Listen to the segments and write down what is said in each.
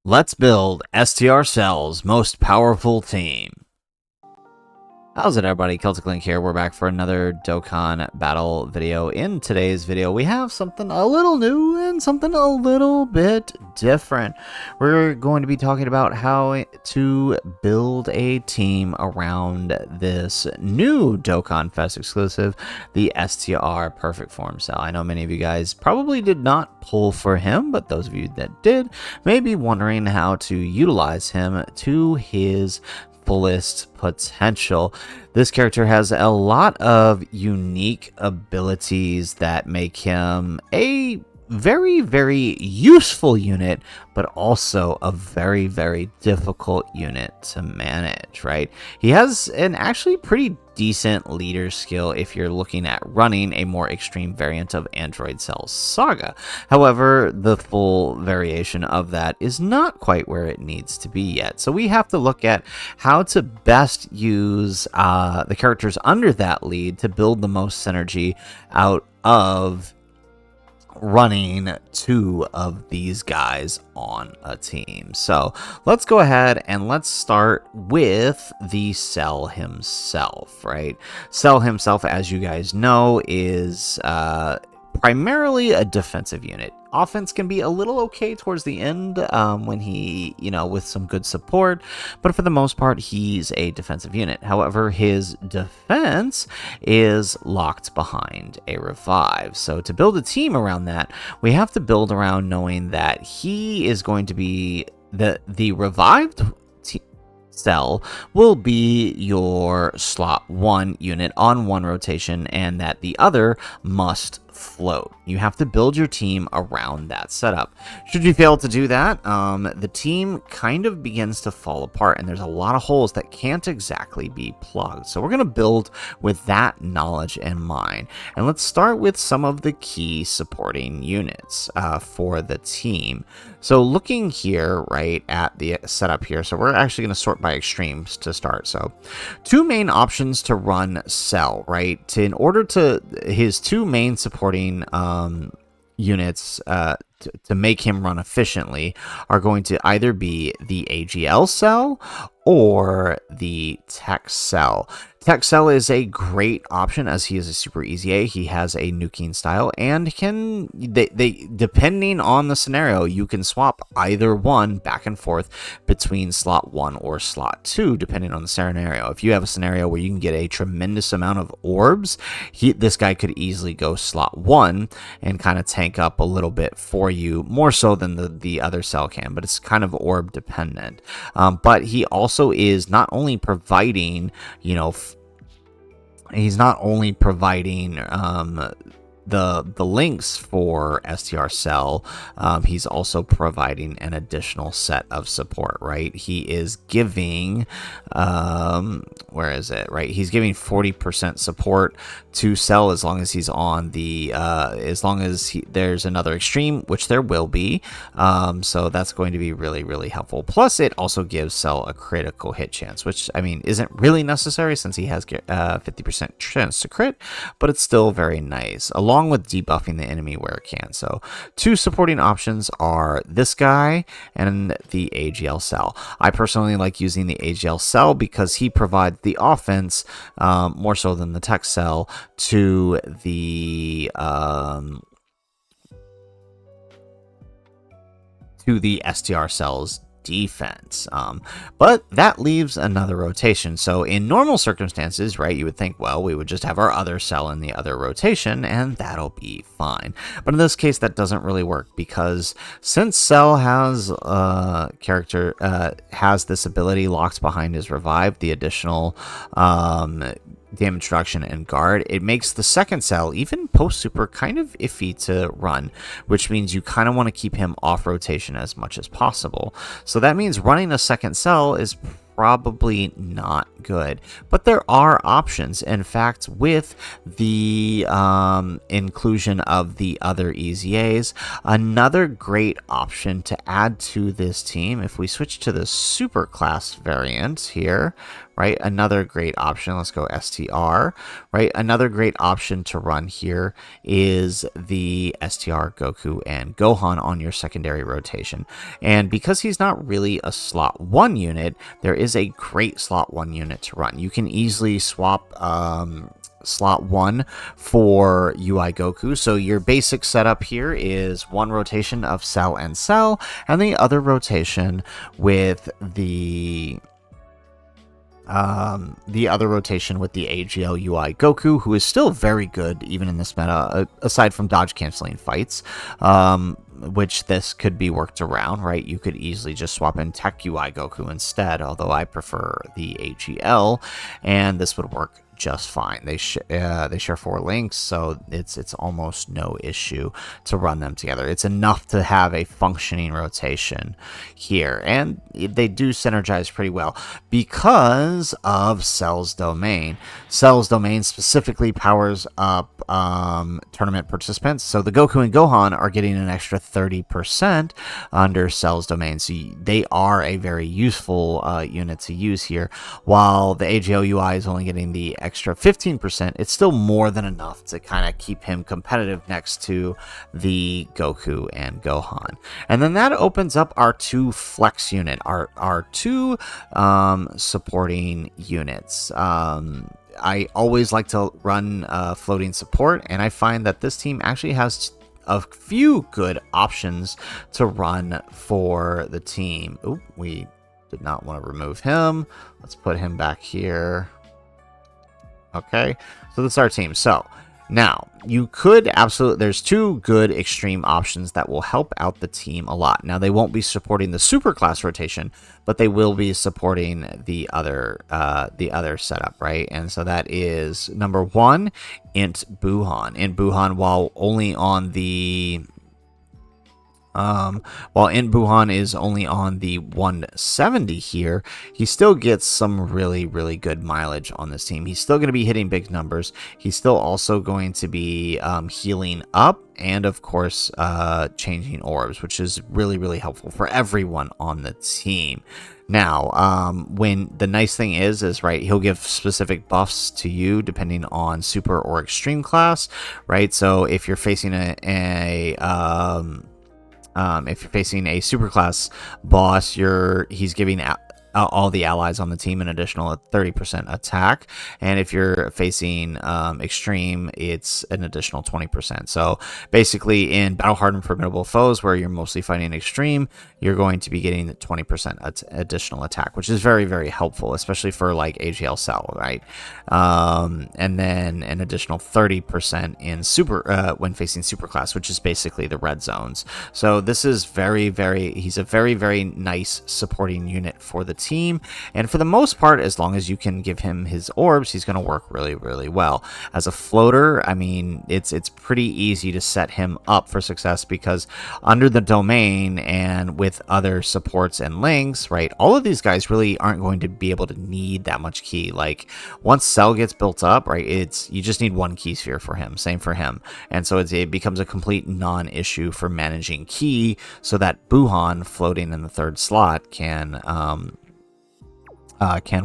Let's build STR Cell's most powerful team. How's it, everybody? Celtic Link here. We're back for another Dokkan battle video. In today's video, we have something a little new and something a little bit different. We're going to be talking about how to build a team around this new Dokkan Fest exclusive, the STR Perfect Cell. I know many of you guys probably did not pull for him, but those of you that did may be wondering how to utilize him to his fullest potential. This character has a lot of unique abilities that make him a very, very useful unit, but also a very, very difficult unit to manage, right? He has an actually pretty decent leader skill if you're looking at running a more extreme variant of Android Cell Saga. However, the full variation of that is not quite where it needs to be yet. So we have to look at how to best use the characters under that lead to build the most synergy out of running two of these guys on a team. So let's go ahead and let's start with the Cell himself, right? Cell himself, as you guys know, is primarily a defensive unit. Offense can be a little okay towards the end when he, with some good support, but for the most part, he's a defensive unit. However, his defense is locked behind a revive. So to build a team around that, we have to build around knowing that he is going to be the revived Cell will be your slot 1 unit on one rotation, and that the other must float. You have to build your team around that setup. Should you fail to do that, the team kind of begins to fall apart, and there's a lot of holes that can't exactly be plugged. So we're going to build with that knowledge in mind. And let's start with some of the key supporting units for the team. So looking here, right, at the setup here, so we're actually going to sort by extremes to start. So two main options to run Cell, right? In order to his two main supporting units to make him run efficiently are going to either be the AGL Cell or the Tech Cell. Tech Cell is a great option as he is a super easy A. He has a nuking style and they depending on the scenario, you can swap either one back and forth between slot 1 or slot 2 depending on the scenario. If you have a scenario where you can get a tremendous amount of orbs, this guy could easily go slot 1 and kind of tank up a little bit for you, more so than the other cell can, but it's kind of orb dependent. But he also is not only providing, he's not only providing the links for STR Cell, he's also providing an additional set of support, right? He is giving, where is it, right? He's giving 40% support to Cell as long as he's on the, as long as there's another extreme, which there will be. So that's going to be really, really helpful. Plus, it also gives Cell a critical hit chance, which, I mean, isn't really necessary since he has 50% chance to crit, but it's still very nice, along with debuffing the enemy where it can. So two supporting options are this guy and the AGL Cell. I personally like using the AGL Cell because he provides the offense more so than the Tech Cell to the STR Cell's defense. But that leaves another rotation. So in normal circumstances, right, you would think, well, we would just have our other cell in the other rotation and that'll be fine. But in this case, that doesn't really work because since Cell has has this ability locked behind his revive, the additional damage reduction and guard, it makes the second cell, even post super, kind of iffy to run, which means you kind of want to keep him off rotation as much as possible. So that means running a second cell is probably not good, but there are options. In fact, with the inclusion of the other EZAs, another great option to add to this team, if we switch to the super class variant here, right? Another great option. Let's go STR, right? Another great option to run here is the STR Goku and Gohan on your secondary rotation. And because he's not really a slot 1 unit, there is a great slot 1 unit to run. You can easily swap slot 1 for UI Goku. So your basic setup here is one rotation of Cell and Cell, and the other rotation with the other rotation with the AGL UI Goku, who is still very good even in this meta, aside from dodge canceling fights, which this could be worked around, right? You could easily just swap in Tech UI Goku instead, although I prefer the AGL, and this would work just fine. They share 4 links, so it's almost no issue to run them together. It's enough to have a functioning rotation here, and they do synergize pretty well because of Cell's domain. Cell's domain specifically powers up tournament participants, so the Goku and Gohan are getting an extra 30% under Cell's domain, so they are a very useful unit to use here. While the AGL UI is only getting the extra 15%, it's still more than enough to kind of keep him competitive next to the Goku and Gohan. And then that opens up our 2 flex unit, our 2 supporting units. I always like to run floating support, and I find that this team actually has a few good options to run for the team. Oop, we did not want to remove him. Let's put him back here. Okay, so that's our team. So now you could absolutely, there's 2 good extreme options that will help out the team a lot. Now they won't be supporting the super class rotation, but they will be supporting the other setup, right? And so that is number 1, Int Buhan. Int Buhan, while only on the while Int Buhan is only on the 170 here, he still gets some really good mileage on this team. He's still going to be hitting big numbers. He's still also going to be healing up, and of course changing orbs, which is really helpful for everyone on the team. Now, when the nice thing is right, he'll give specific buffs to you depending on super or extreme class, right? So if you're facing if you're facing a superclass boss, he's giving all the allies on the team an additional 30% attack, and if you're facing extreme, it's an additional 20%. So basically, in battle hardened formidable foes where you're mostly fighting extreme, you're going to be getting the 20% additional attack, which is very helpful, especially for like AGL Cell, right? And then an additional 30% in super when facing superclass, which is basically the red zones. So this is he's a very nice supporting unit for the team, and for the most part, as long as you can give him his orbs, he's going to work really well. As a floater, I mean, it's pretty easy to set him up for success, because under the domain and with other supports and links, right, all of these guys really aren't going to be able to need that much key. Like, once Cell gets built up, right, you just need 1 key sphere for him, same for him, and so it becomes a complete non-issue for managing key, so that Buhan floating in the 3rd slot can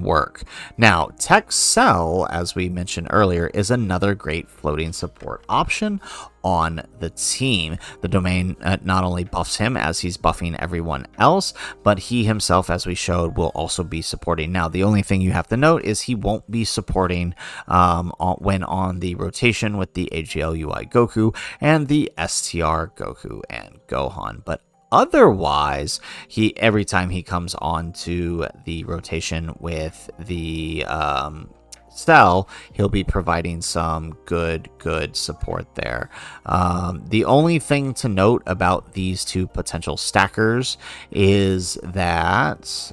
work. Now, Tech Cell, as we mentioned earlier, is another great floating support option on the team. The domain not only buffs him as he's buffing everyone else, but he himself, as we showed, will also be supporting. Now, the only thing you have to note is he won't be supporting when on the rotation with the AGL UI Goku and the STR Goku and Gohan, but otherwise, every time he comes on to the rotation with the Cell, he'll be providing some good support there. The only thing to note about these 2 potential stackers is that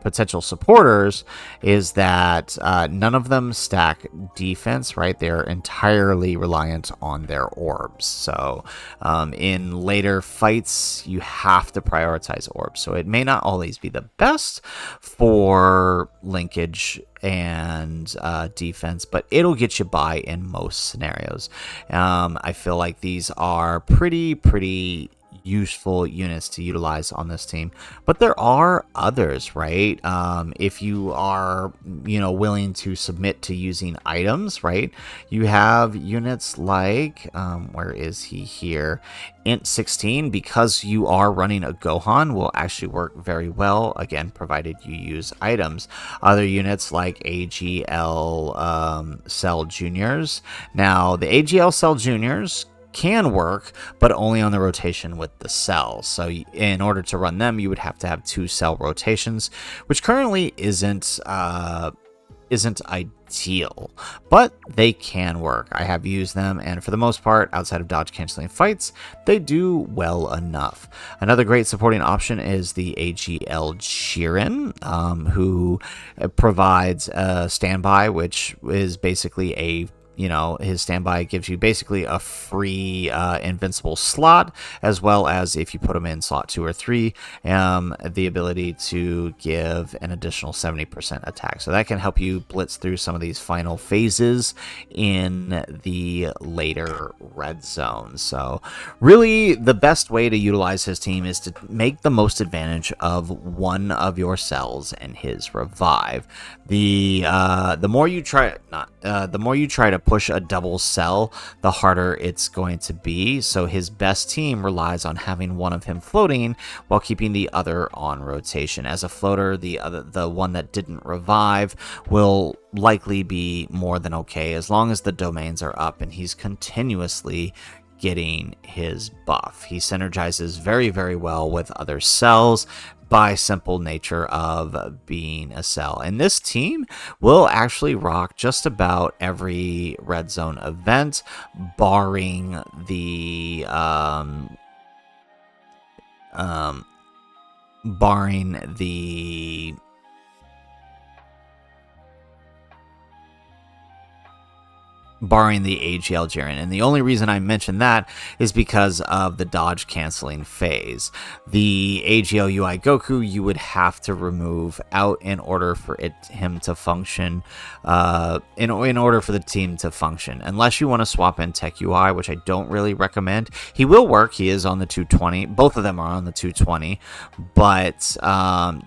potential supporters, is that none of them stack defense, right? They're entirely reliant on their orbs. So in later fights, you have to prioritize orbs. So it may not always be the best for linkage and defense, but it'll get you by in most scenarios. I feel like these are pretty useful units to utilize on this team. But there are others, right? If you are, willing to submit to using items, right? You have units like, where is he here? Int 16, because you are running a Gohan, will actually work very well, again, provided you use items. Other units like AGL Cell Juniors. Now, the AGL Cell Juniors can work, but only on the rotation with the cells. So in order to run them, you would have to have 2 cell rotations, which currently isn't ideal, but they can work. I have used them, and for the most part, outside of dodge canceling fights, they do well enough. Another great supporting option is the AGL Jiren, who provides a standby, which is basically his standby gives you basically a free invincible slot, as well as if you put him in slot 2 or 3, the ability to give an additional 70% attack. So that can help you blitz through some of these final phases in the later red zone. So really, the best way to utilize his team is to make the most advantage of one of your cells and his revive. The more you try to push a double cell, the harder it's going to be. So his best team relies on having one of him floating while keeping the other on rotation. As a floater, the one that didn't revive will likely be more than okay, as long as the domains are up and he's continuously getting his buff. He synergizes very, very well with other cells by simple nature of being a cell. And this team will actually rock just about every red zone event, barring the AGL Jiren. And the only reason I mention that is because of the dodge canceling phase. The AGL UI Goku you would have to remove out in order for him to function, in order for the team to function, unless you want to swap in Tech UI, which I don't really recommend. He will work. He is on the 220. Both of them are on the 220, but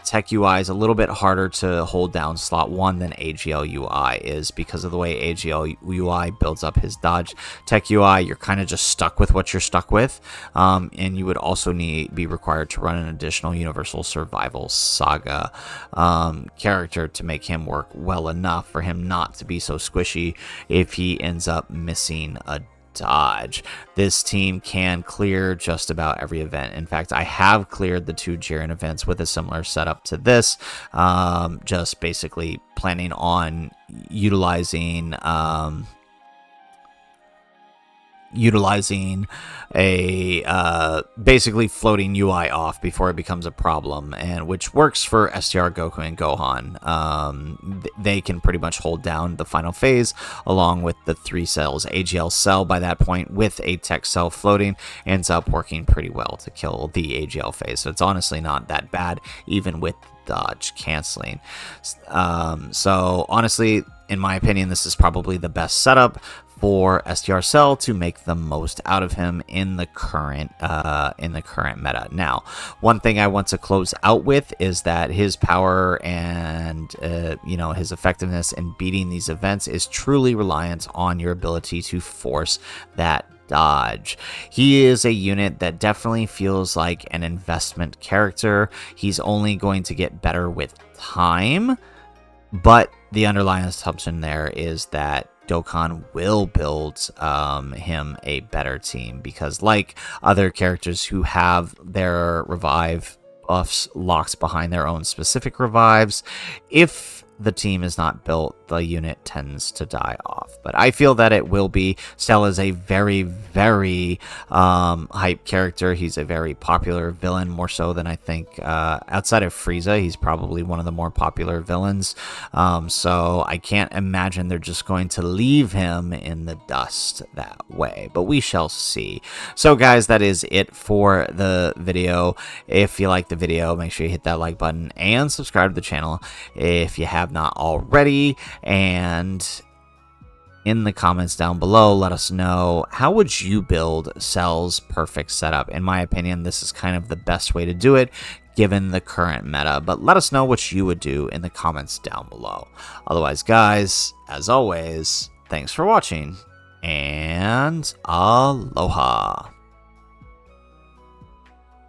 Tech UI is a little bit harder to hold down slot 1 than AGL UI is, because of the way AGL UI builds up his dodge. Tech UI, you're kind of just stuck with what you're stuck with, and you would also be required to run an additional Universal Survival Saga character to make him work well enough for him not to be so squishy if he ends up missing a dodge. This team can clear just about every event. In fact, I have cleared the 2 Jiren events with a similar setup to this, just basically planning on utilizing a basically floating UI off before it becomes a problem, and which works for STR Goku and Gohan. They can pretty much hold down the final phase along with the 3 cells. AGL Cell by that point with a Tech Cell floating ends up working pretty well to kill the AGL phase. So it's honestly not that bad, even with dodge canceling. So honestly, in my opinion, this is probably the best setup for STR Cell to make the most out of him in the current meta. Now, one thing I want to close out with is that his power and his effectiveness in beating these events is truly reliant on your ability to force that dodge. He is a unit that definitely feels like an investment character. He's only going to get better with time, but the underlying assumption there is that Dokkan will build him a better team, because like other characters who have their revive buffs locked behind their own specific revives, if the team is not built, the unit tends to die off. But I feel that it will be. Cell is a very, very hype character. He's a very popular villain, more so than I think outside of Frieza. He's probably one of the more popular villains. So I can't imagine they're just going to leave him in the dust that way, but we shall see. So guys, that is it for the video. If you like the video, make sure you hit that like button and subscribe to the channel if you have not already, and in the comments down below. Let us know, how would you build Cell's perfect setup? In my opinion, this is kind of the best way to do it given the current meta, but let us know what you would do in the comments down below. Otherwise, guys, as always, thanks for watching, and aloha.